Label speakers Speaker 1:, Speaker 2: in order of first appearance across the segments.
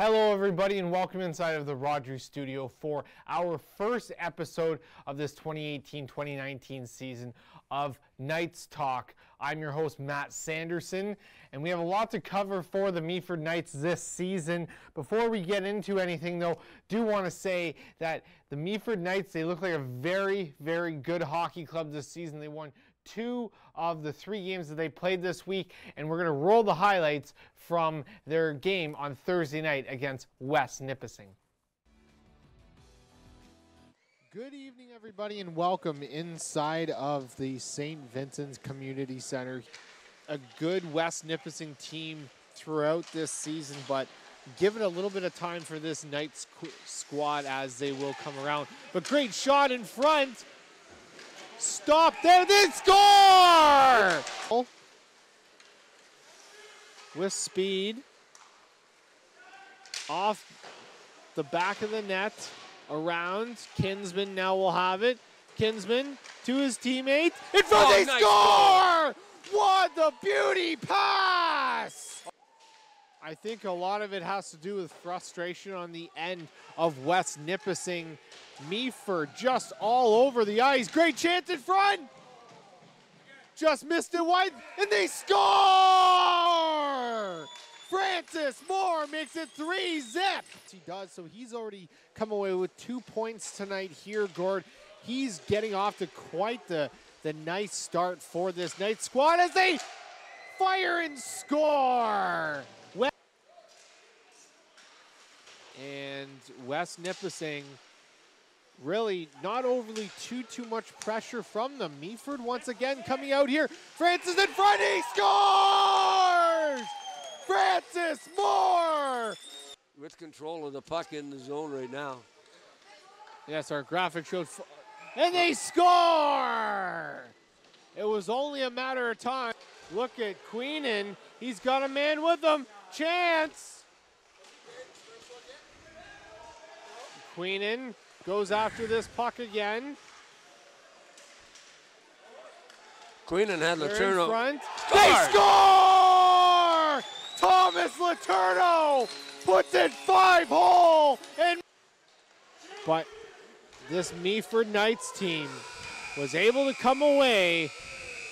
Speaker 1: Hello everybody and welcome inside of the Rogers studio for our first episode of this 2018-2019 season of Knights Talk. I'm your host Matt Sanderson and we have a lot to cover for the Meaford Knights this season. Before we get into anything though, do want to say that the Meaford Knights, they look like a very, very good hockey club this season. They won 2 of the 3 games that they played this week, and we're going to roll the highlights from their game on Thursday night against West Nipissing. Good evening, everybody, and welcome inside of the St. Vincent's Community Center. A good West Nipissing team throughout this season, but give it a little bit of time for this Knights squad as they will come around. But great shot in front. Stop there, they score! With speed. Off the back of the net. Around. Kinsman now will have it. Kinsman to his teammate. In front, they nice score! Goal. What the beauty pass! I think a lot of it has to do with frustration on the end of West Nipissing. Meaford just all over the ice. Great chance in front. Just missed it wide, and they score! Francis Moore makes it 3-0. He does, so he's already come away with 2 points tonight here, Gord. He's getting off to quite the nice start for this Knights squad as they fire and score. And West Nipissing, really not overly too much pressure from them. Meaford once again coming out here. Francis in front, he scores! Francis Moore!
Speaker 2: With control of the puck in the zone right now.
Speaker 1: Yes, our graphic showed, and they score! It was only a matter of time. Look at Queenan, he's got a man with him. Chance! Queenan goes after this puck again.
Speaker 2: Queenan had Letourneau.
Speaker 1: Front. They score! Thomas Letourneau puts it 5-hole. But this Meaford Knights team was able to come away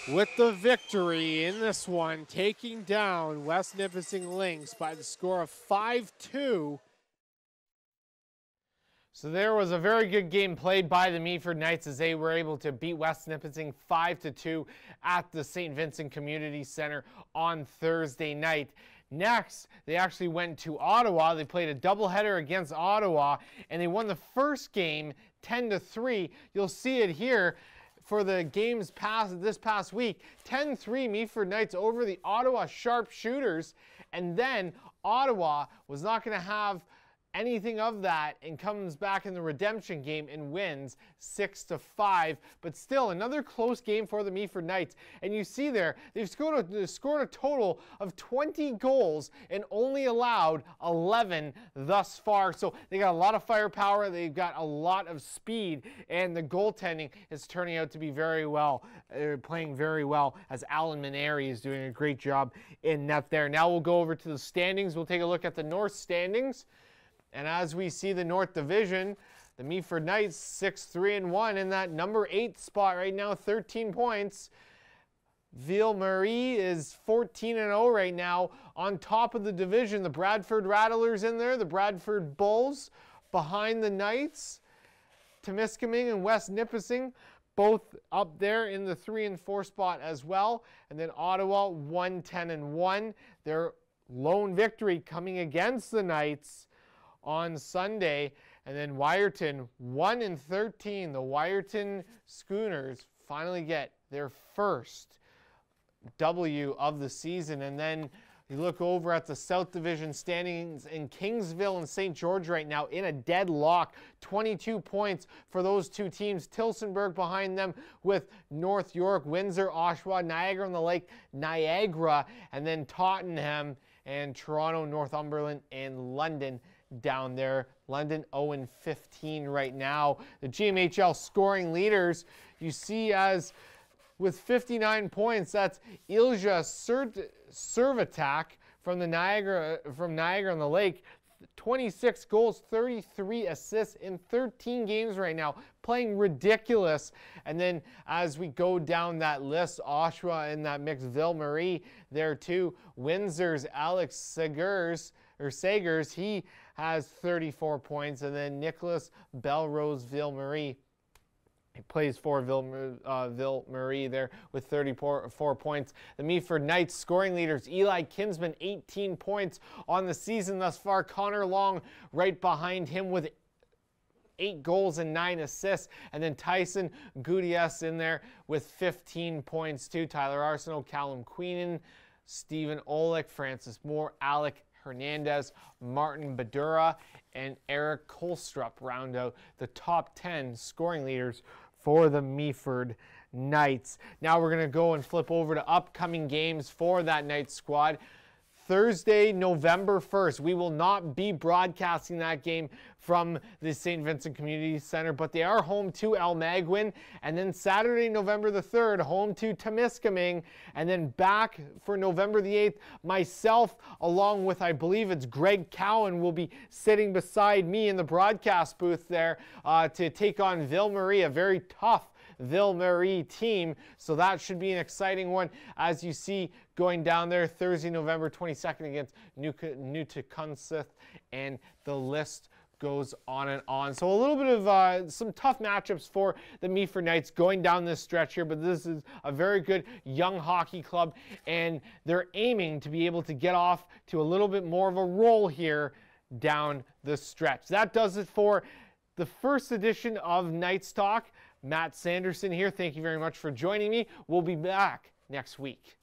Speaker 1: with the victory in this one, taking down West Nipissing Lynx by the score of 5-2. So there was a very good game played by the Meaford Knights as they were able to beat West Nipissing 5-2 at the St. Vincent Community Center on Thursday night. Next, they actually went to Ottawa. They played a doubleheader against Ottawa, and they won the first game 10-3. You'll see it here for the games this past week. 10-3 Meaford Knights over the Ottawa Sharpshooters, and then Ottawa was not going to have anything of that and comes back in the redemption game and wins 6-5. But still, another close game for the Meaford Knights. And you see there, they've scored a total of 20 goals and only allowed 11 thus far. So they got a lot of firepower, they've got a lot of speed, and the goaltending is turning out to be very well. They're playing very well as Alan Maneri is doing a great job in net there. Now we'll go over to the standings. We'll take a look at the North standings. And as we see the North Division, the Meaford Knights 6-3-1 in that number 8 spot right now, 13 points. Ville Marie is 14-0 right now. On top of the division, the Bradford Rattlers in there, the Bradford Bulls behind the Knights. Temiskaming and West Nipissing both up there in the 3 and 4 spot as well. And then Ottawa 1-10-1. Their lone victory coming against the Knights on Sunday. And then Wyerton 1-13. The Wyerton Schooners finally get their first W of the season. And then you look over at the South Division standings in Kingsville and St. George right now in a deadlock. 22 points for those two teams. Tillsonburg behind them with North York, Windsor, Oshawa, Niagara on the Lake, Niagara, and then Tottenham and Toronto, Northumberland, and London down there. London 0-15 right now. The GMHL scoring leaders, you see as with 59 points, that's Ilja Servitak from Niagara on the Lake. 26 goals, 33 assists in 13 games right now, playing ridiculous. And then as we go down that list, Oshawa in that mix, Ville-Marie there too. Windsor's Alex Sagers, he has 34 points. And then Nicholas Belrose Ville-Marie, he plays for Ville-Marie there with 34 points. The Meaford Knights scoring leaders, Eli Kinsman, 18 points on the season thus far. Connor Long right behind him with 8 goals and 9 assists. And then Tyson Gutierrez in there with 15 points too. Tyler Arsenault, Callum Queenan, Stephen Olick, Francis Moore, Alec Hernandez, Martin Badura, and Eric Kolstrup round out the top 10 scoring leaders for the Meaford Knights. Now we're going to go and flip over to upcoming games for that Knights squad. Thursday, November 1st, we will not be broadcasting that game from the St. Vincent Community Center, but they are home to Almaguin. And then Saturday, November the 3rd, home to Temiskaming. And then back for November the 8th, myself, along with, I believe it's Greg Cowan, will be sitting beside me in the broadcast booth there to take on Ville-Marie, a very tough Ville-Marie team. So that should be an exciting one, as you see going down there Thursday, November 22nd against Newtekunseth, and the list goes on and on. So a little bit of some tough matchups for the Meaford Knights going down this stretch here, but this is a very good young hockey club, and they're aiming to be able to get off to a little bit more of a roll here down the stretch. That does it for the first edition of Knights Talk. Matt Sanderson here. Thank you very much for joining me. We'll be back next week.